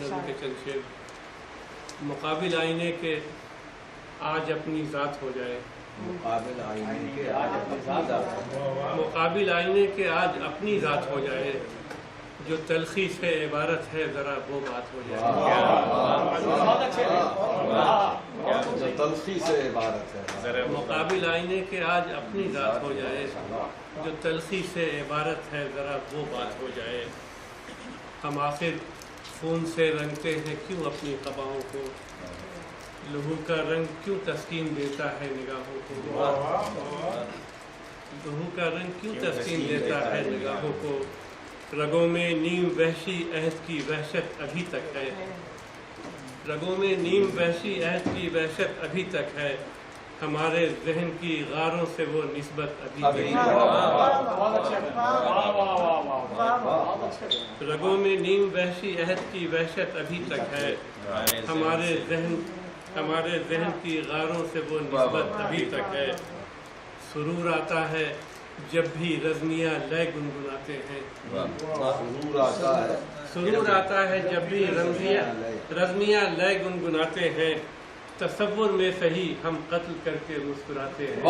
نظم کے چند شعر۔ مقابل آئینے کے آج اپنی ذات ہو جائے، مقابل آئینے کے آج اپنی ذات ہو جائے، مقابل آئینے کے آج اپنی ذات ہو جائے، جو تلخی سے عبارت ہے ذرا وہ بات ہو جائے۔ جو تلخی سے عبارت ہے، مقابل آئینے کے آج اپنی ذات ہو جائے، جو تلخی سے عبارت ہے ذرا وہ بات ہو جائے۔ ہم آخر خون سے رنگتے ہیں کیوں اپنی قباؤں کو، لہو کا رنگ کیوں تسکین دیتا ہے نگاہوں کو، لہو کا رنگ کیوں تسکین دیتا ہے نگاہوں کو۔ رگوں میں نیم وحشی عہد کی وحشت ابھی تک ہے، رگوں میں نیم وحشی عہد کی وحشت ابھی تک ہے، ہمارے ذہن کی غاروں سے وہ نسبت ابھی تک ہے۔ رگوں میں نیم وحشی عہد کی وحشت ابھی تک ہے، ہمارے ذہن کی غاروں سے وہ نسبت ابھی تک ہے۔ سرور آتا ہے جب بھی رزمیہ لے گنگناتے ہیں، سرور آتا ہے جب بھی رزمیہ لے گنگناتے ہیں، تصور میں صحیح ہم قتل کر کے مسکراتے ہیں۔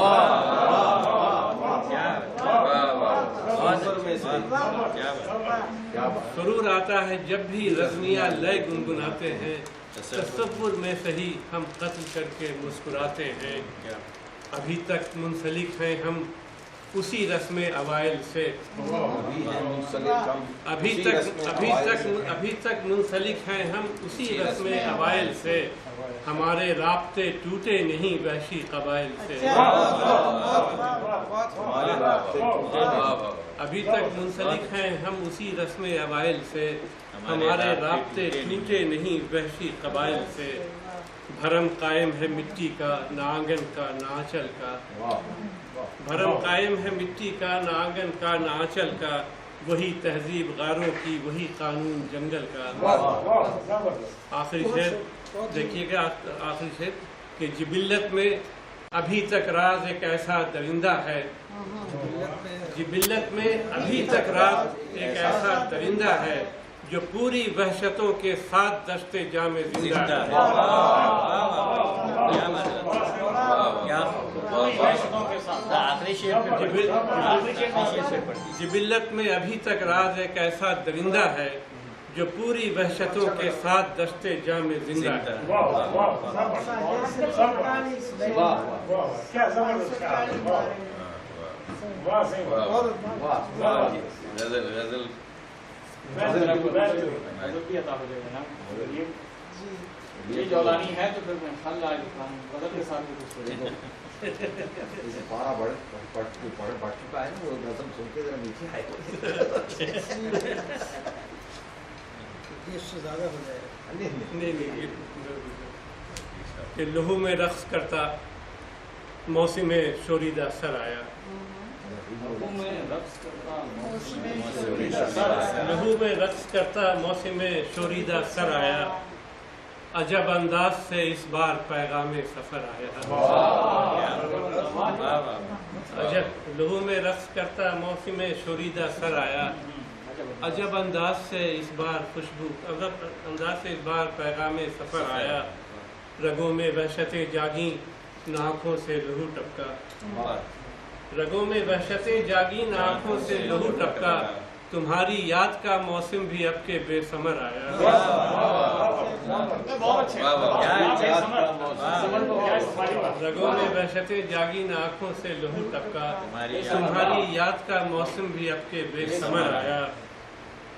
سرور آتا ہے جب بھی رزمیہ لے گنگناتے ہیں، تصور میں صحیح ہم قتل کر کے مسکراتے ہیں۔ ابھی تک منسلک ہیں ہم اسی رسم اوائل سے، ابھی تک منسلک ہیں ہم اسی رسم اوائل سے، ہمارے رابطے ٹوٹے نہیں وحشی قبائل سے۔ ابھی تک منسلک ہیں ہم اسی رسم اوائل سے، ہمارے رابطے ٹوٹے نہیں وحشی قبائل سے۔ بھرم قائم ہے مٹی کا نہ آنگن کا نہ آنچل کا، بھرم قائم ہے مٹی کا نہ آنگن کا نہ آنچل کا، وہی تہذیب غاروں کی وہی قانون جنگل کا۔ آخری شعر دیکھیے گا، آخری شعر کہ جبلت میں ابھی تک راز ایک ایسا درندہ ہے، جبلت میں ابھی تک راز ایک ایسا درندہ ہے، جو پوری وحشتوں کے ساتھ دشت جام زندہ ہے۔ جبلت میں ابھی تک راز ایک ایسا درندہ ہے، جو پوری وحشتوں کے ساتھ دشت جام زندہ ہے۔ یہ جولانی ہے تو پھر میں اللہ غضب کے ساتھ پارا بڑھ چکا ہے نا، وہ نظم سن کے ذرا نیچے آئے اس سے زیادہ ہو جائے گا۔ نہیں کہ لہو میں رقص کرتا موسم شوریدہ سر آیا، لہو میں رقص کرتا موسم شوریدہ سر آیا، عجب انداز سے اس بار پیغام سفر آیا۔ عجب لہو میں رقص کرتا موسم شوریدہ سر آیا، عجب انداز سے اس بار پیغام سفر آیا، رگوں میں وحشتیں جاگیں نہ آنکھوں سے لہو ٹپکا، رگوں میں وحشتیں جاگیں نہ آنکھوں سے لہو ٹپکا، تمہاری یاد کا موسم بھی اب کے بے ثمر آیا۔ رگوں میں وحشتیں جاگیں نہ آنکھوں سے لہو ٹپکا، تمہاری یاد کا موسم بھی اب کے بے ثمر آیا،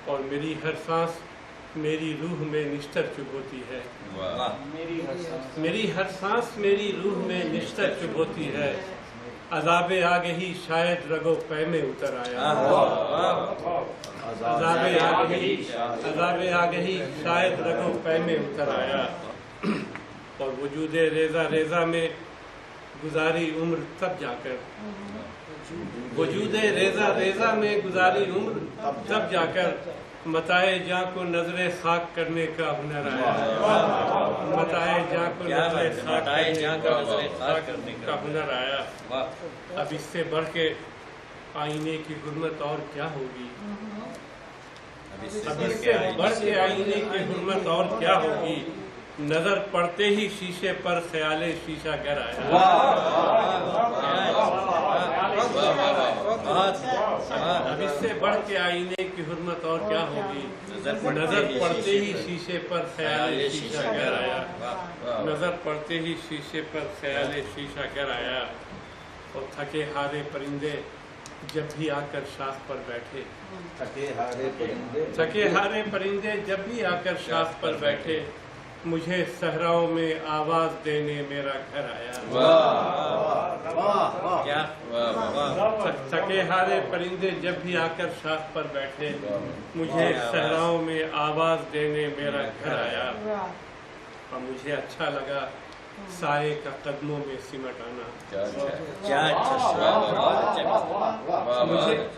اور میری ہر سانس میری روح میں نشتر چبھوتی ہے، میری ہر سانس میری روح میں نشتر چبھوتی ہے، عذاب آگہی شاید رگو پے میں اتر آیا، عذاب آگہی شاید رگو پے میں اتر آیا، اور وجود ریزہ ریزہ میں گزاری عمر تب جا کر، وجود ریزہ ریزہ میں گزاری عمر تب جا کر، متائے جاں کو نظر خاک کرنے کا ہنر آیا، متائے جاں کو نظر خاک کرنے کا ہنر آیا۔ اب اس سے بڑھ کے آئینے کی غربت اور کیا ہوگی، اب اس سے بڑھ کے آئینے کی حرمت اور کیا ہوگی، نظر پڑتے ہی شیشے پر خیال شیشہ گر آیا۔ اب اس سے بڑھ کے آئینے کی حرمت اور کیا ہوگی، نظر پڑتے ہی شیشے پر خیال شیشہ گر آیا۔ نظر پڑتے ہی شیشے پر خیال شیشہ گر آیا، اور تھکے ہارے پرندے جب بھی آ کر شاخ پر بیٹھے، تھکے ہارے پرندے جب بھی آ کر شاخ پر بیٹھے، مجھے صحراؤں میں آواز دینے میرا گھر آیا۔ تھکے ہارے پرندے جب بھی آ کر شاخ پر بیٹھے، مجھے صحراؤں میں آواز دینے میرا گھر آیا۔ اور مجھے اچھا لگا سائے کا قدموں میں سمٹ آنا۔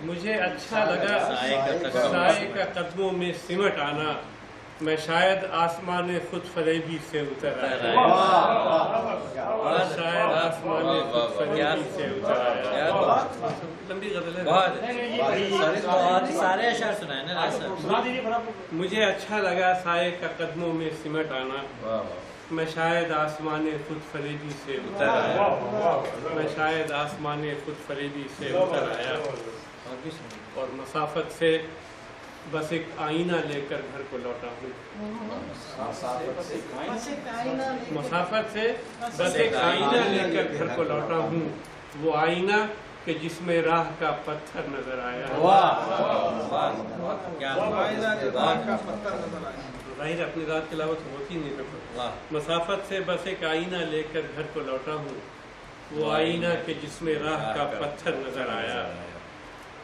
مجھے اچھا لگا سائے کا قدموں میں سمٹ آنا، میں شاید آسمان خود فریبی سے اتر آیا۔ شاید آسمان خود فریبی سے اتر آیا۔ لمبی غزل ہے، سارے اشعار سنائے نا۔ مجھے اچھا لگا سائے کا قدموں میں سمٹ آنا، میں شاید آسمان خود فریبی سے اتر آیا۔ میں شاید آسمان خود فریبی سے اتر آیا، اور مسافت سے بس ایک آئینہ لے کر گھر کو لوٹا ہوں۔ مسافت سے بس ایک آئینہ لے کر گھر کو لوٹا ہوں، وہ آئینہ کہ جس میں راہ کا پتھر نظر آیا۔ ظاہر اپنی ذات کے علاوہ تو ہوتی نہیں ہے۔ مسافت سے بس ایک آئینہ لے کر گھر کو لوٹا ہوں، وہ آئینہ کہ جس میں راہ کا پتھر نظر آیا۔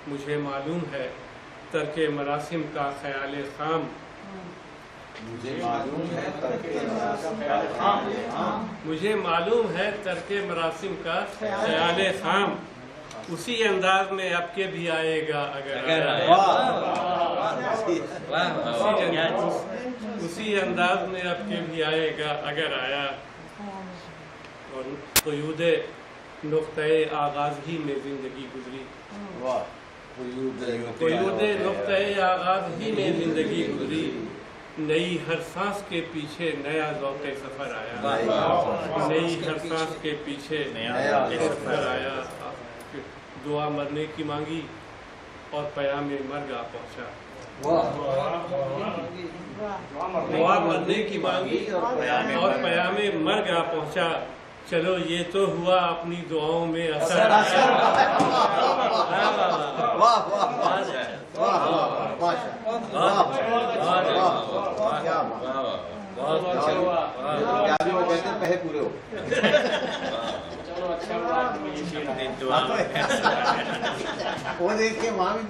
مجھے معلوم ہے ترک مراسم کا خیال خام، مجھے معلوم ہے ترک مراسم کا خیال خام، اسی انداز میں اب کے بھی آئے گا اگر آیا۔ اسی انداز میں اب کے بھی آئے گا اگر آیا۔ اور قیود نقطۂ آغاز ہی میں زندگی گزری، قیود نقطۂ آغاز ہی میں زندگی گزری، نئی ہر سانس کے پیچھے نیا ذوق سفر آیا۔ نئی ہر سانس کے پیچھے نیا سفر آیا۔ دعا مرنے کی مانگی اور پیام مرگ آ پہنچا۔ دعا مرنے کی مانگی اور پیام مرگ آ پہنچا، چلو یہ تو ہوا اپنی دعاؤں میں اثر آیا۔ وہ دیکھیے وہاں بھی